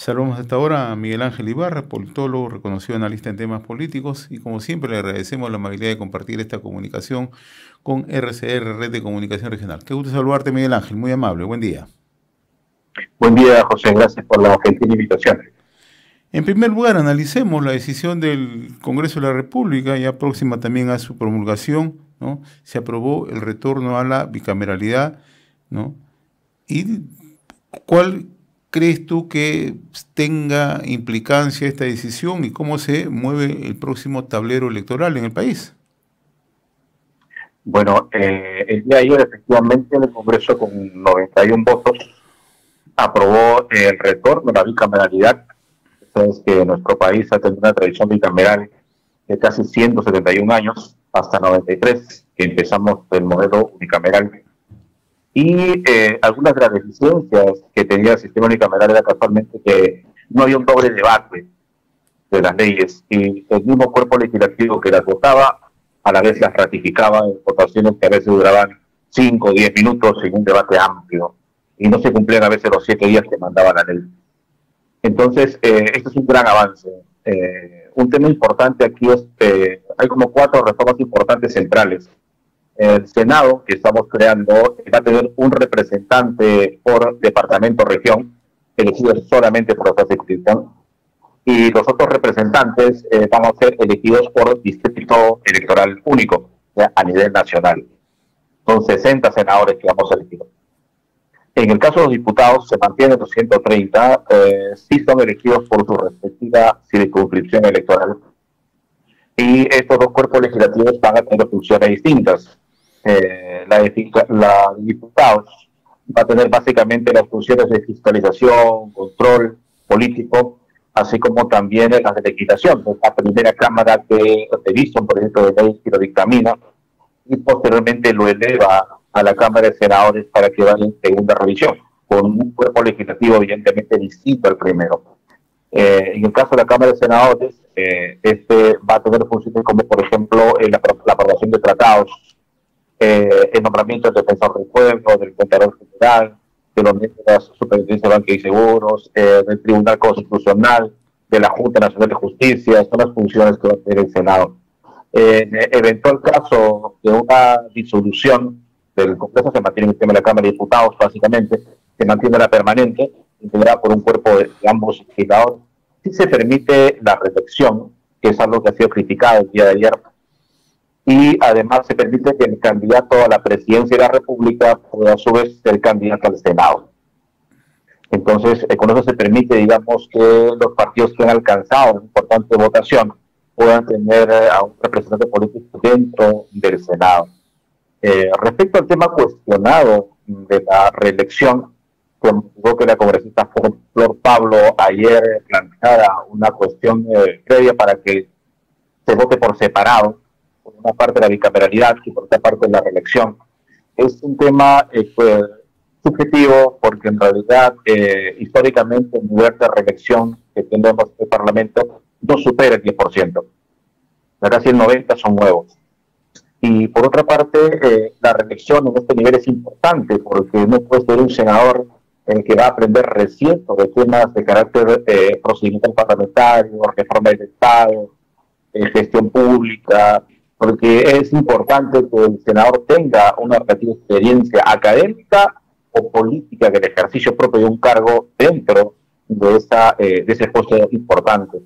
Saludamos hasta ahora a Miguel Ángel Ibarra, politólogo, reconocido analista en temas políticos, y como siempre le agradecemos la amabilidad de compartir esta comunicación con RCR, Red de Comunicación Regional. Qué gusto saludarte, Miguel Ángel, muy amable, buen día. Buen día, José, gracias por la gentil invitación. En primer lugar, analicemos la decisión del Congreso de la República, ya próxima también a su promulgación, ¿no? Se aprobó el retorno a la bicameralidad, ¿no? ¿Y cuál crees tú que tenga implicancia esta decisión y cómo se mueve el próximo tablero electoral en el país? Bueno, el día de ayer efectivamente el Congreso con 91 votos aprobó el retorno a la bicameralidad. Sabes que nuestro país ha tenido una tradición bicameral de casi 171 años, hasta 93, que empezamos el modelo unicameral. Y algunas de las deficiencias que tenía el sistema unicameral era casualmente que no había un doble debate de las leyes y el mismo cuerpo legislativo que las votaba a la vez las ratificaba en votaciones que a veces duraban 5 o 10 minutos sin un debate amplio y no se cumplían a veces los 7 días que mandaba la ley. Entonces, esto es un gran avance. Un tema importante aquí es que hay como 4 reformas importantes centrales. El Senado, que estamos creando, va a tener un representante por departamento-región, elegido solamente por la circunscripción, y los otros representantes van a ser elegidos por distrito electoral único, o sea, a nivel nacional. Son 60 senadores que vamos a elegir. En el caso de los diputados, se mantienen los 130, sí son elegidos por su respectiva circunscripción electoral. Y estos dos cuerpos legislativos van a tener funciones distintas. La de diputados va a tener básicamente las funciones de fiscalización, control político, así como también las de legislación. La primera Cámara que revisa un proyecto de ley y lo dictamina, y posteriormente lo eleva a la Cámara de Senadores para que vaya en segunda revisión, con un cuerpo legislativo evidentemente distinto al primero. En el caso de la Cámara de Senadores, este va a tener funciones como, por ejemplo, la aprobación de tratados, el nombramiento del defensor del pueblo, del contador general, de los miembros de la Superintendencia de Banca y Seguros, del Tribunal Constitucional, de la Junta Nacional de Justicia. Son las funciones que va a tener el Senado. En eventual caso de una disolución del Congreso, se mantiene el tema de la Cámara de Diputados, básicamente, se mantiene la permanente, integrada por un cuerpo de ambos legisladores. Sí se permite la reelección, que es algo que ha sido criticado el día de ayer, y además se permite que el candidato a la presidencia de la República pueda a su vez ser candidato al Senado. Entonces, con eso se permite, digamos, que los partidos que han alcanzado una importante votación puedan tener a un representante político dentro del Senado. Respecto al tema cuestionado de la reelección, creo que la congresista Flor Pablo ayer planteara una cuestión previa para que se vote por separado, por una parte la bicameralidad y por otra parte la reelección. Es un tema pues, subjetivo porque en realidad históricamente el nivel de reelección que tenemos en el Parlamento no supera el 10%. Casi el 90% son nuevos. Y por otra parte, la reelección en este nivel es importante porque no puede ser un senador que va a aprender recién sobre temas de carácter procedimiento parlamentario, reforma del Estado, gestión pública, porque es importante que el senador tenga una relativa experiencia académica o política del ejercicio propio de un cargo dentro de ese puesto importante.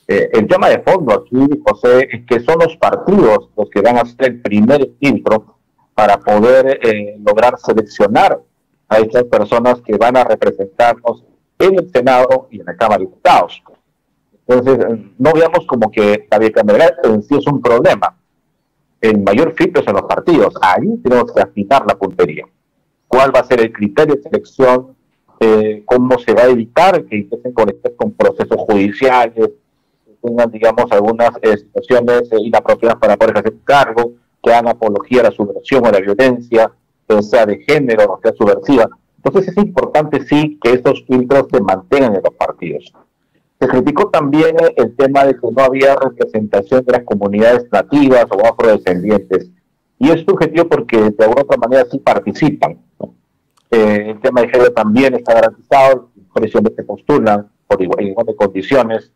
El tema de fondo aquí, José, es que son los partidos los que van a ser el primer filtro para poder lograr seleccionar a estas personas que van a representarnos en el Senado y en la Cámara de Diputados. Entonces, no veamos como que la bicameralidad en sí es un problema. El mayor filtro es en los partidos. Ahí tenemos que afinar la puntería. ¿Cuál va a ser el criterio de selección? ¿Cómo se va a evitar que empiecen con procesos judiciales? Tengan, digamos, algunas situaciones inapropiadas para poder ejercer un cargo, que hagan apología a la subversión o a la violencia, sea de género o sea subversiva. Entonces es importante, sí, que estos filtros se mantengan en los partidos. Se criticó también el tema de que no había representación de las comunidades nativas o afrodescendientes. Y es subjetivo porque de alguna otra manera sí participan, ¿no? El tema de género también está garantizado, por eso se postulan en igual de condiciones,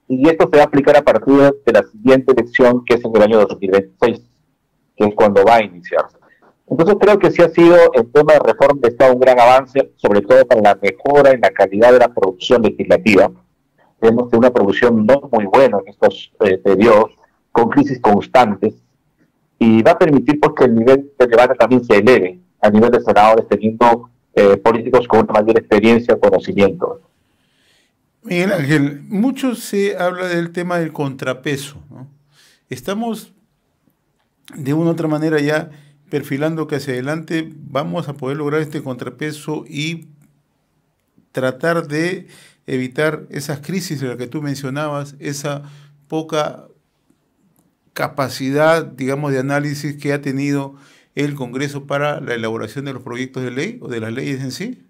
y esto se va a aplicar a partir de la siguiente elección, que es en el año 2026, que es cuando va a iniciarse. Entonces creo que sí ha sido el tema de reforma de Estado un gran avance, sobre todo para la mejora en la calidad de la producción legislativa. Tenemos una producción no muy buena en estos periodos, con crisis constantes, y va a permitir pues, que el nivel de debate también se eleve a nivel de senadores, teniendo políticos con una mayor experiencia o conocimiento. Miguel Ángel, mucho se habla del tema del contrapeso, ¿no? Estamos de una u otra manera ya perfilando que hacia adelante vamos a poder lograr este contrapeso y tratar de evitar esas crisis de las que tú mencionabas, esa poca capacidad, digamos, de análisis que ha tenido el Congreso para la elaboración de los proyectos de ley o de las leyes en sí.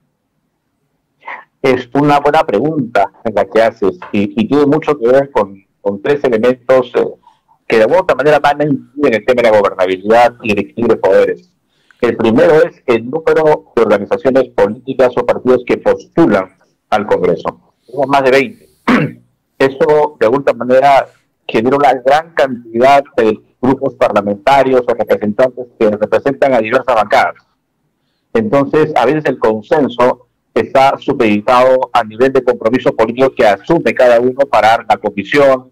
Es una buena pregunta la que haces y tiene mucho que ver con tres elementos que de alguna otra manera van a incidir en el tema de la gobernabilidad y el equilibrio de poderes. El primero es el número de organizaciones políticas o partidos que postulan al Congreso. Tenemos más de 20. Eso de alguna manera genera una gran cantidad de grupos parlamentarios o representantes que representan a diversas bancadas. Entonces, a veces el consenso está supeditado a nivel de compromiso político que asume cada uno para dar la comisión,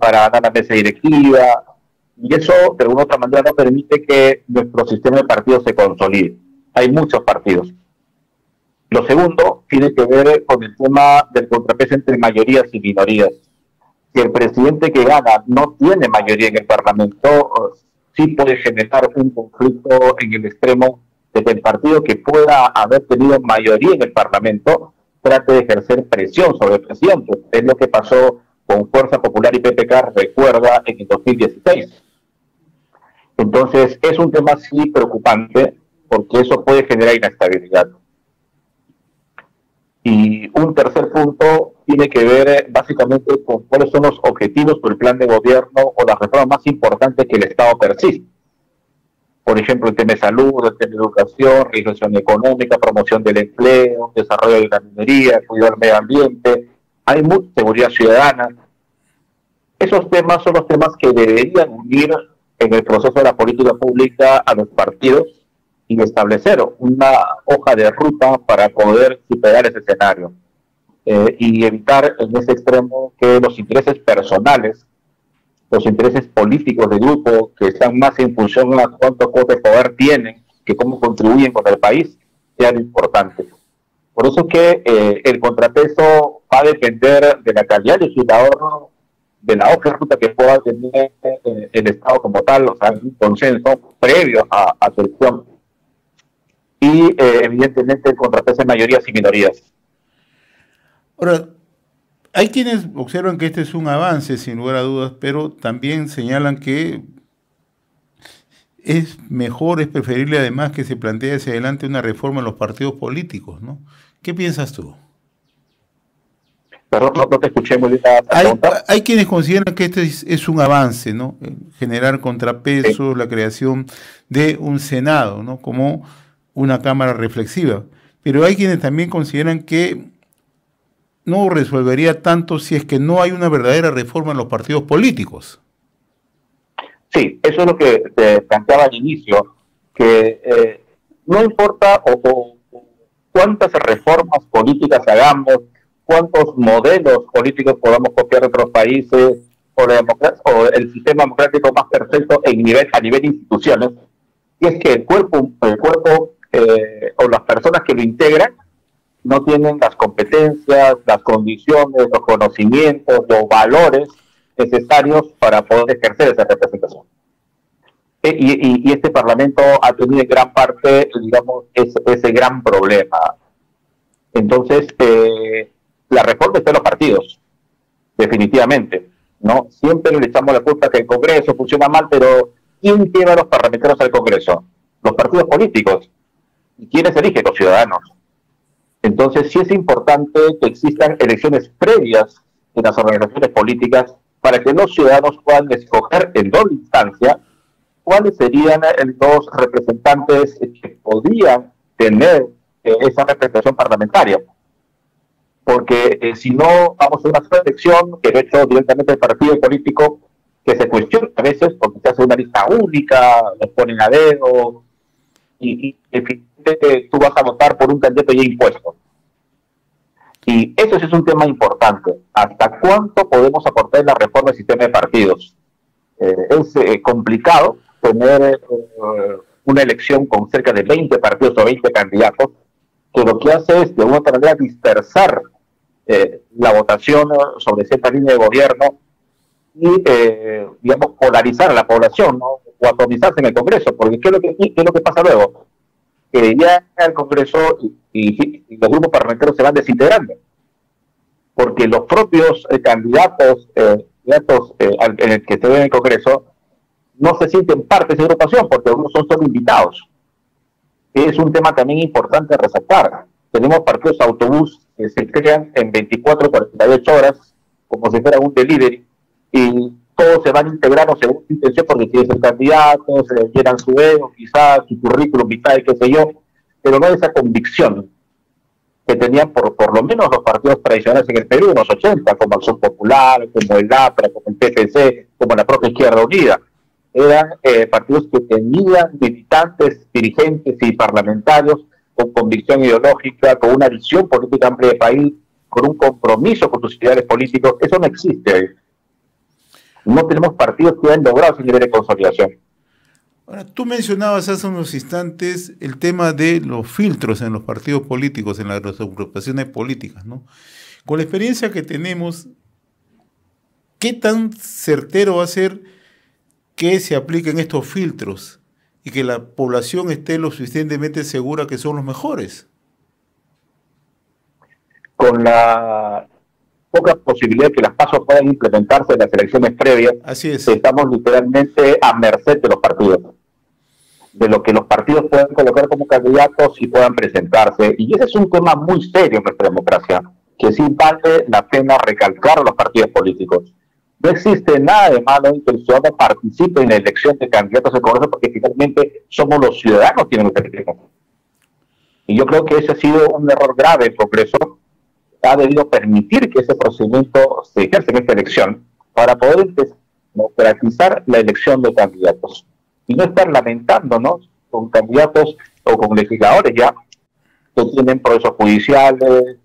para dar la mesa directiva, y eso de alguna otra manera no permite que nuestro sistema de partidos se consolide. Hay muchos partidos. Lo segundo tiene que ver con el tema del contrapeso entre mayorías y minorías. Si el presidente que gana no tiene mayoría en el Parlamento, sí puede generar un conflicto en el extremo de que el partido que pueda haber tenido mayoría en el Parlamento trate de ejercer presión sobre el presidente. Es lo que pasó con Fuerza Popular y PPK, recuerda, en el 2016. Entonces, es un tema sí preocupante, porque eso puede generar inestabilidad. Y un tercer punto tiene que ver básicamente con cuáles son los objetivos del plan de gobierno o las reformas más importantes que el Estado persigue. Por ejemplo, el tema de salud, el tema de educación, realización económica, promoción del empleo, desarrollo de la minería, cuidado del medio ambiente, hay mucha seguridad ciudadana. Esos temas son los temas que deberían unir en el proceso de la política pública a los partidos y establecer una hoja de ruta para poder superar ese escenario y evitar en ese extremo que los intereses personales, los intereses políticos del grupo que están más en función a cuánto cuota de poder tienen, que cómo contribuyen con el país, sean importantes. Por eso es que el contrapeso va a depender de la calidad legislador, de la hoja de ruta que pueda tener el Estado como tal, o sea, un consenso previo a su elección. Y evidentemente el contrapeso en mayorías y minorías. Ahora, hay quienes observan que este es un avance, sin lugar a dudas, pero también señalan que es mejor, es preferible además que se plantee hacia adelante una reforma en los partidos políticos, ¿no? ¿Qué piensas tú? Perdón, no te escuché muy bien la pregunta. Hay quienes consideran que este es un avance, ¿no? Generar contrapesos, sí, la creación de un Senado, ¿no? Como una Cámara reflexiva. Pero hay quienes también consideran que no resolvería tanto si es que no hay una verdadera reforma en los partidos políticos. Sí, eso es lo que te planteaba al inicio, que no importa o cuántas reformas políticas hagamos, cuántos modelos políticos podamos copiar de otros países, o el sistema democrático más perfecto a nivel de instituciones, y es que el cuerpo o las personas que lo integran no tienen las competencias, las condiciones, los conocimientos, los valores necesarios para poder ejercer esa representación. Y este Parlamento ha tenido en gran parte, digamos, ese gran problema. Entonces, la reforma está en los partidos, definitivamente, ¿no? Siempre le echamos la culpa que el Congreso funciona mal, pero ¿quién lleva a los parlamentarios al Congreso? Los partidos políticos. ¿Y quiénes eligen? Los ciudadanos. Entonces, sí es importante que existan elecciones previas en las organizaciones políticas para que los ciudadanos puedan escoger en doble instancia cuáles serían los representantes que podrían tener esa representación parlamentaria. porque si no vamos a una sola elección, que lo ha hecho directamente el partido político, que se cuestiona a veces porque se hace una lista única, los ponen a dedo, y finalmente tú vas a votar por un candidato ya impuesto. Y eso sí es un tema importante. ¿Hasta cuánto podemos aportar en la reforma del sistema de partidos? Es complicado tener una elección con cerca de 20 partidos o 20 candidatos, que lo que hace es de una otra manera dispersar la votación sobre cierta línea de gobierno y, digamos, polarizar a la población, ¿no? O atomizarse en el Congreso, porque qué es lo que pasa luego? Que ya el Congreso y los grupos parlamentarios se van desintegrando, porque los propios candidatos en el que se ve en el Congreso no se sienten parte de esa agrupación, porque algunos son solo invitados. Es un tema también importante resaltar. Tenemos partidos autobús que se crean en 24 o 48 horas, como si fuera un delivery, y todos se van integrando según su intención, porque quieren ser candidatos, se llenan su ego, quizás su currículum vitae, qué sé yo, pero no hay esa convicción que tenían por lo menos los partidos tradicionales en el Perú en los 80, como Acción Popular, como el APRA, como el PPC, como la propia Izquierda Unida. Eran partidos que tenían militantes, dirigentes y parlamentarios con convicción ideológica, con una visión política amplia de país, con un compromiso con sus ideales políticos. Eso no existe hoy. No tenemos partidos que hayan logrado ese nivel de consolidación. Ahora, tú mencionabas hace unos instantes el tema de los filtros en los partidos políticos, en las agrupaciones políticas, ¿no? Con la experiencia que tenemos, ¿qué tan certero va a ser que se apliquen estos filtros y que la población esté lo suficientemente segura que son los mejores? Con la poca posibilidad de que las pasos puedan implementarse en las elecciones previas, así es, estamos literalmente a merced de los partidos, de lo que los partidos puedan colocar como candidatos y puedan presentarse. Y ese es un tema muy serio en nuestra democracia, que sí vale la pena recalcar a los partidos políticos. No existe nada de malo en que el ciudadano participe en la elección de candidatos al Congreso, porque finalmente somos los ciudadanos quienes lo elegimos. Y yo creo que ese ha sido un error grave del Congreso. Ha debido permitir que ese procedimiento se ejerza en esta elección para poder democratizar la elección de candidatos y no estar lamentándonos con candidatos o con legisladores ya que tienen procesos judiciales,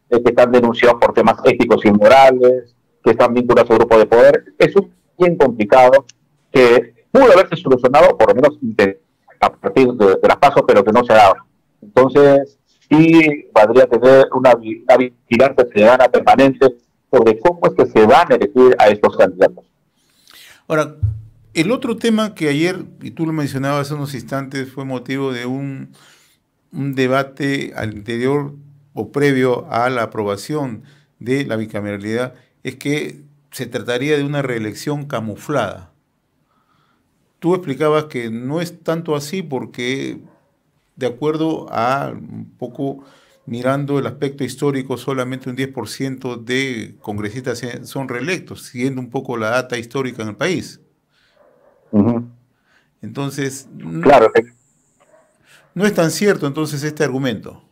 que están denunciados por temas éticos y morales, que están vinculados al grupo de poder. Es un bien complicado que pudo haberse solucionado, por lo menos a partir de las pasos, pero que no se ha dado. Entonces, sí valdría tener una vigilancia ciudadana permanente sobre cómo es que se van a elegir a estos candidatos. Ahora, el otro tema que ayer, y tú lo mencionabas hace unos instantes, fue motivo de un debate al interior o previo a la aprobación de la bicameralidad, es que se trataría de una reelección camuflada. Tú explicabas que no es tanto así porque, de acuerdo a un poco mirando el aspecto histórico, solamente un 10% de congresistas son reelectos, siguiendo un poco la data histórica en el país. Entonces, claro, no es tan cierto entonces este argumento.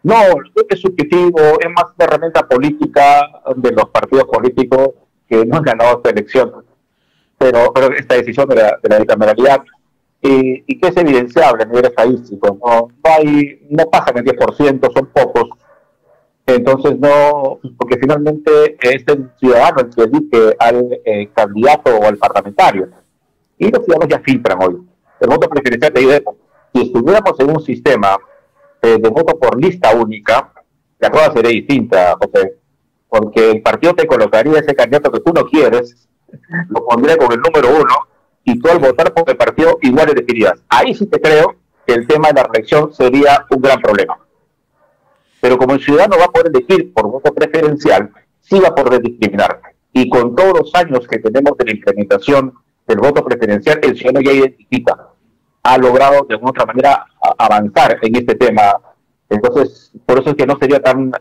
No, creo que es subjetivo, es más una herramienta política de los partidos políticos que no han ganado esta elección, pero esta decisión de la bicameralidad, y que es evidenciable a nivel estadístico. No pasan el 10%, son pocos. Entonces, no, porque finalmente es el ciudadano el que elige al candidato o al parlamentario. Y los ciudadanos ya filtran hoy. El voto preferencial de IDEPO. Si estuviéramos en un sistema de voto por lista única, la cosa sería distinta, José. Porque el partido te colocaría ese candidato que tú no quieres, lo pondría con el número 1, y tú al votar por el partido igual elegirías. Ahí sí te creo que el tema de la reelección sería un gran problema. Pero como el ciudadano va a poder elegir por voto preferencial, sí va a poder discriminar. Y con todos los años que tenemos de la implementación del voto preferencial, el ciudadano ya identifica, ha logrado de alguna otra manera avanzar en este tema. Entonces, por eso es que no sería tan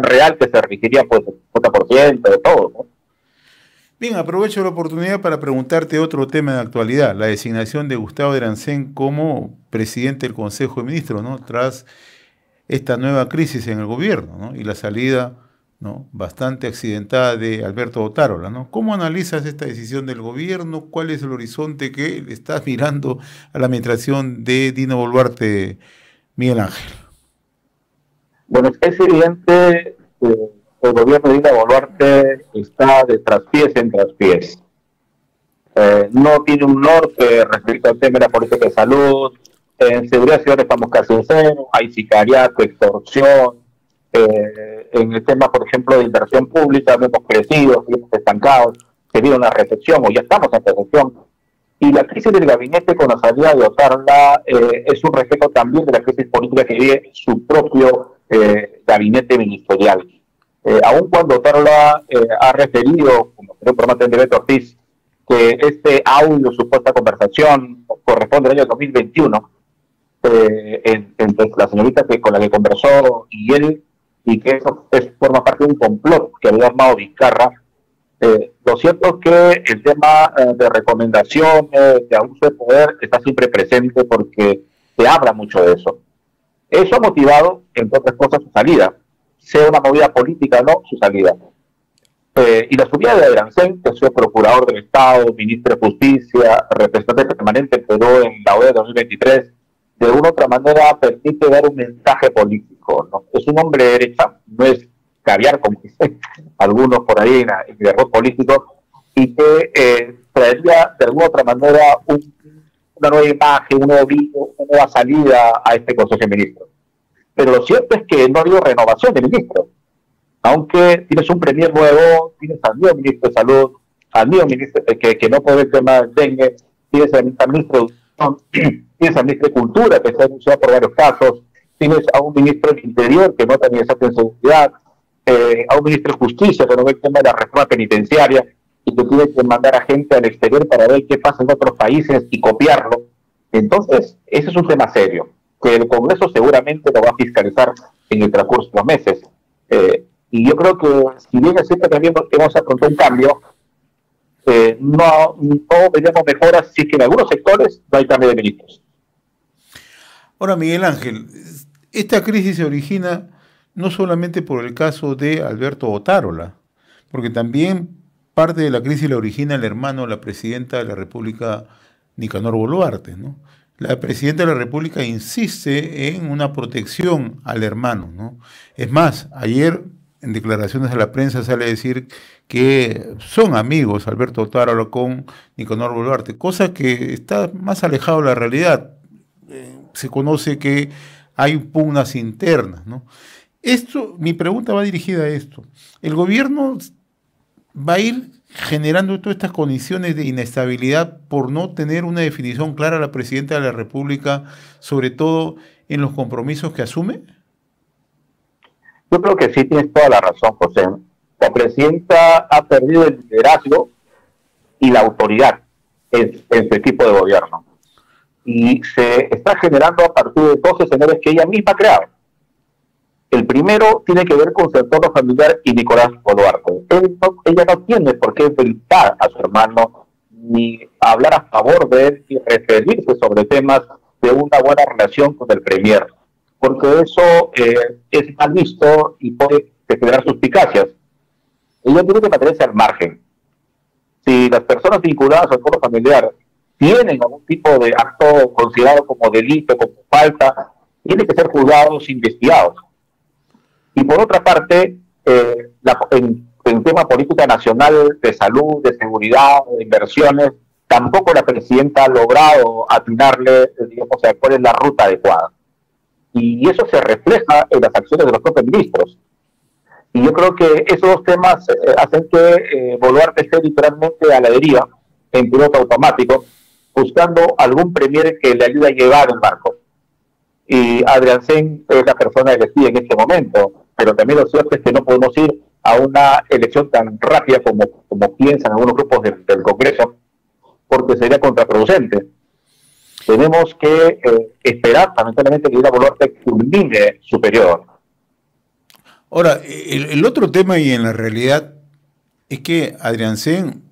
real que se regiría pues el 50% de todo, ¿no? Bien, aprovecho la oportunidad para preguntarte otro tema de actualidad, la designación de Gustavo Derancén como presidente del Consejo de Ministros, ¿no? Tras esta nueva crisis en el gobierno, ¿no? Y la salida, ¿no?, bastante accidentada de Alberto Otárola, ¿no? ¿Cómo analizas esta decisión del gobierno? ¿Cuál es el horizonte que le estás mirando a la administración de Dina Boluarte, Miguel Ángel? Bueno, es evidente que el gobierno de Dina Boluarte está de traspiés en traspiés. No tiene un norte respecto al tema de la política de salud. En seguridad ciudadana estamos casi en cero, hay sicariato, extorsión. En el tema, por ejemplo, de inversión pública, no hemos crecido, seguimos estancados, se viene una recesión o ya estamos en recesión. Y la crisis del gabinete con la salida de Otárola es un reflejo también de la crisis política que vive su propio gabinete ministerial. Aun cuando Otárola ha referido, como creo por de Beto Ortiz, que este audio, supuesta conversación, corresponde al año 2021, entre la señorita con la que conversó y él, y que eso forma parte de un complot que había armado Vizcarra. Lo cierto es que el tema de recomendaciones, de abuso de poder, está siempre presente porque se habla mucho de eso. Eso ha motivado, entre otras cosas, su salida, sea una movida política o no, su salida. Y la subida de Adrancén, que ha sido procurador del Estado, ministro de Justicia, representante permanente en Perú en la OEA 2023, de una u otra manera permite dar un mensaje político, ¿no? Es un hombre de derecha, no es caviar, como dicen algunos por ahí en el arroz político, y que traería de alguna u otra manera una nueva imagen, un nuevo video, una nueva salida a este Consejo de Ministros. Pero lo cierto es que no ha habido renovación de ministros. Aunque tienes un premier nuevo, tienes al nuevo ministro de Salud, al nuevo ministro que no puede ver el tema del dengue, tienes al ministro tienes al ministro de Cultura, que se ha denunciado por varios casos, tienes a un ministro del Interior que no tenía esa seguridad, a un ministro de Justicia que no ve el tema de la reforma penitenciaria y que tiene que mandar a gente al exterior para ver qué pasa en otros países y copiarlo. Entonces, ese es un tema serio, que el Congreso seguramente lo va a fiscalizar en el transcurso de los meses. Y yo creo que, si bien es cierto que hemos afrontado un cambio, no veríamos mejoras si es que en algunos sectores no hay cambio de ministros. Ahora, Miguel Ángel, esta crisis se origina no solamente por el caso de Alberto Otárola, porque también parte de la crisis la origina el hermano de la presidenta de la República, Nicanor Boluarte, ¿no? La presidenta de la República insiste en una protección al hermano, ¿no? Es más, ayer en declaraciones a la prensa sale a decir que son amigos Alberto Otárola con Nicanor Boluarte, cosa que está más alejado de la realidad. Se conoce que hay pugnas internas, ¿no? Mi pregunta va dirigida a esto. ¿El gobierno va a ir generando todas estas condiciones de inestabilidad por no tener una definición clara la presidenta de la República, sobre todo en los compromisos que asume? Yo creo que sí tienes toda la razón, José. La presidenta ha perdido el liderazgo y la autoridad en su equipo de gobierno. Y se está generando a partir de dos escenarios que ella misma ha creado. El primero tiene que ver con su entorno familiar y Nicolás Boluarte. Ella no tiene por qué felicitar a su hermano ni hablar a favor de él y referirse sobre temas de una buena relación con el premier, porque eso es mal visto y puede generar suspicacias. Ella tiene que mantenerse al margen. Si las personas vinculadas al entorno familiar tienen algún tipo de acto considerado como delito, como falta, tienen que ser juzgados, investigados. Y por otra parte, en tema política nacional, de salud, de seguridad, de inversiones, tampoco la presidenta ha logrado atinarle, digamos, cuál es la ruta adecuada. Y eso se refleja en las acciones de los propios ministros. Y yo creo que esos dos temas hacen que Boluarte esté literalmente a la deriva, en piloto automático, buscando algún premier que le ayude a llevar el barco. Y Adrancén es la persona elegida en este momento, pero también lo cierto es que no podemos ir a una elección tan rápida como piensan algunos grupos del Congreso, porque sería contraproducente. Tenemos que esperar, lamentablemente, que Dina Boluarte culmine su periodo. Ahora, el otro tema y en la realidad es que Adrancén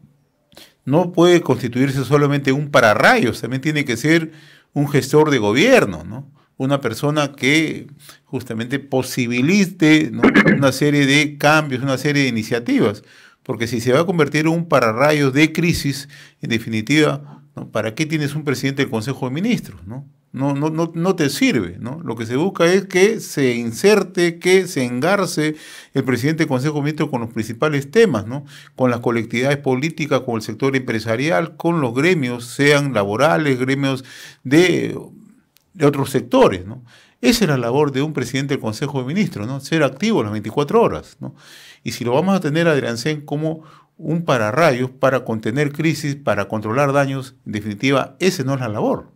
no puede constituirse solamente un pararrayos, también tiene que ser un gestor de gobierno, ¿no? una persona que justamente posibilite, ¿no?, una serie de cambios, una serie de iniciativas, porque si se va a convertir en un pararrayos de crisis, en definitiva, ¿no?, ¿para qué tienes un presidente del Consejo de Ministros? No te sirve, ¿no? Lo que se busca es que se inserte, que se engarce el presidente del Consejo de Ministros con los principales temas, ¿no?, con las colectividades políticas, con el sector empresarial, con los gremios, sean laborales, gremios de otros sectores, ¿no? Esa es la labor de un presidente del Consejo de Ministros, ¿no?, ser activo las 24 horas, ¿no? Y si lo vamos a tener a Adrián Sen como un pararrayos para contener crisis, para controlar daños, en definitiva, esa no es la labor.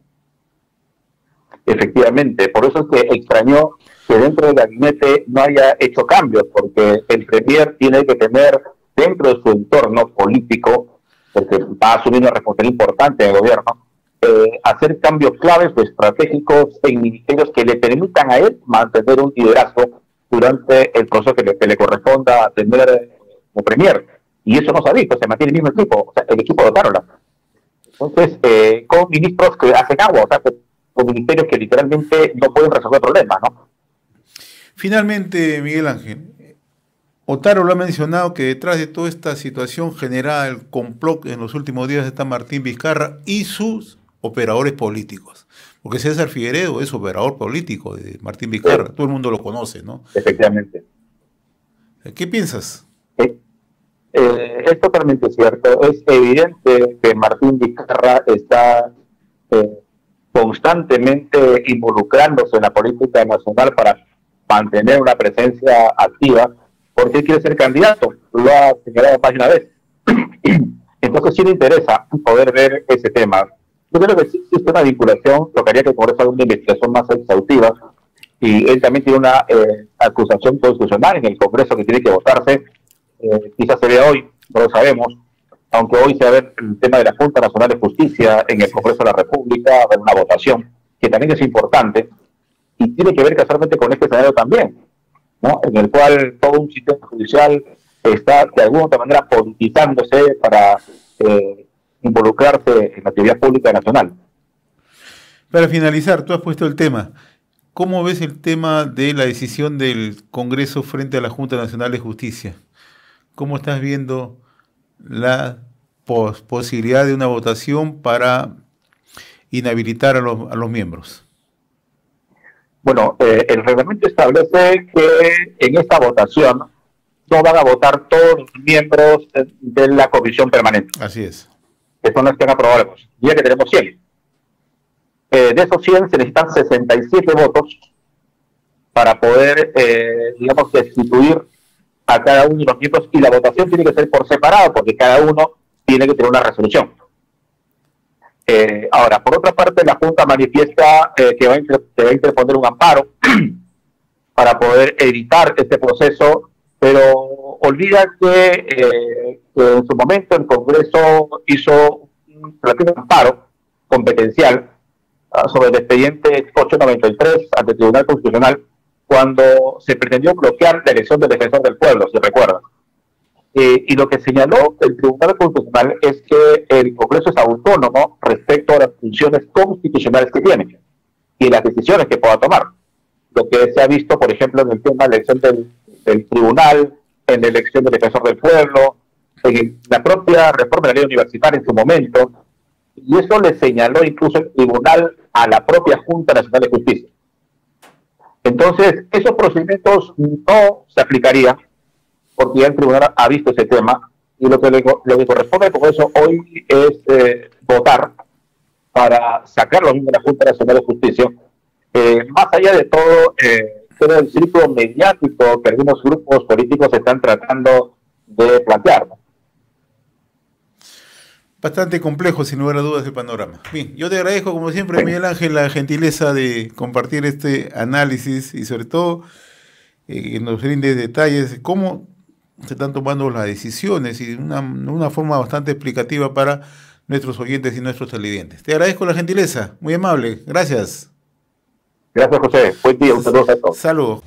Efectivamente, por eso es que extrañó que dentro del gabinete no haya hecho cambios, porque el premier tiene que tener dentro de su entorno político, porque va a asumir una responsabilidad importante en el gobierno, hacer cambios claves o estratégicos en ministerios que le permitan a él mantener un liderazgo durante el proceso que le corresponda tener como premier. Y eso no se ha visto, se mantiene el mismo equipo, o sea, el equipo de Otárola. Entonces, con ministros que hacen agua, o sea, con ministerios que literalmente no pueden resolver problemas, ¿no? Finalmente, Miguel Ángel, Otárola ha mencionado que detrás de toda esta situación generada el complot en los últimos días está Martín Vizcarra y sus operadores políticos. Porque César Figueredo es operador político de Martín Vizcarra, sí. Todo el mundo lo conoce, ¿no? Efectivamente. ¿Qué piensas? Es totalmente cierto. Es evidente que Martín Vizcarra está constantemente involucrándose en la política nacional para mantener una presencia activa, porque él quiere ser candidato, lo ha señalado más de una vez. Entonces sí le interesa poder ver ese tema. Yo creo que sí existe una vinculación, tocaría que por eso haga una investigación más exhaustiva, y él también tiene una acusación constitucional en el Congreso que tiene que votarse, quizás se vea hoy, no lo sabemos, aunque hoy se va a ver el tema de la Junta Nacional de Justicia en el Congreso de la República, va a haber una votación, que también es importante, y tiene que ver casualmente con este escenario también, ¿no?, en el cual todo un sistema judicial está de alguna otra manera politizándose para involucrarse en la actividad pública nacional. Para finalizar, tú has puesto el tema. ¿Cómo ves el tema de la decisión del Congreso frente a la Junta Nacional de Justicia? ¿Cómo estás viendo la posibilidad de una votación para inhabilitar a los miembros? Bueno, el reglamento establece que en esta votación no van a votar todos los miembros de la comisión permanente. Así es. Que son los que han aprobado, ya que tenemos 100. De esos 100 se necesitan 67 votos para poder, digamos, destituir a cada uno de los miembros, y la votación tiene que ser por separado, porque cada uno tiene que tener una resolución. Ahora, por otra parte, la Junta manifiesta que va a interponer un amparo para poder evitar este proceso, pero olvida que en su momento el Congreso hizo un relativo amparo competencial sobre el expediente 893 ante el Tribunal Constitucional, cuando se pretendió bloquear la elección del defensor del pueblo, si recuerdan. Y lo que señaló el Tribunal Constitucional es que el Congreso es autónomo respecto a las funciones constitucionales que tiene y las decisiones que pueda tomar. Lo que se ha visto, por ejemplo, en el tema de la elección del tribunal, en la elección del defensor del pueblo, en la propia reforma de la ley universitaria en su momento, y eso le señaló incluso el tribunal a la propia Junta Nacional de Justicia. Entonces, esos procedimientos no se aplicarían, porque ya el tribunal ha visto ese tema, y lo que corresponde al Congreso hoy es votar para sacar los miembros de la Junta Nacional de Justicia, más allá de todo el círculo mediático que algunos grupos políticos están tratando de plantear, ¿no? Bastante complejo, sin lugar a dudas, el panorama. Bien, yo te agradezco, como siempre, Miguel Ángel, la gentileza de compartir este análisis y sobre todo que nos brinde detalles de cómo se están tomando las decisiones y de una forma bastante explicativa para nuestros oyentes y nuestros televidentes. Te agradezco la gentileza, muy amable, gracias. Gracias, José. Buen día, un saludo a todos. Saludos.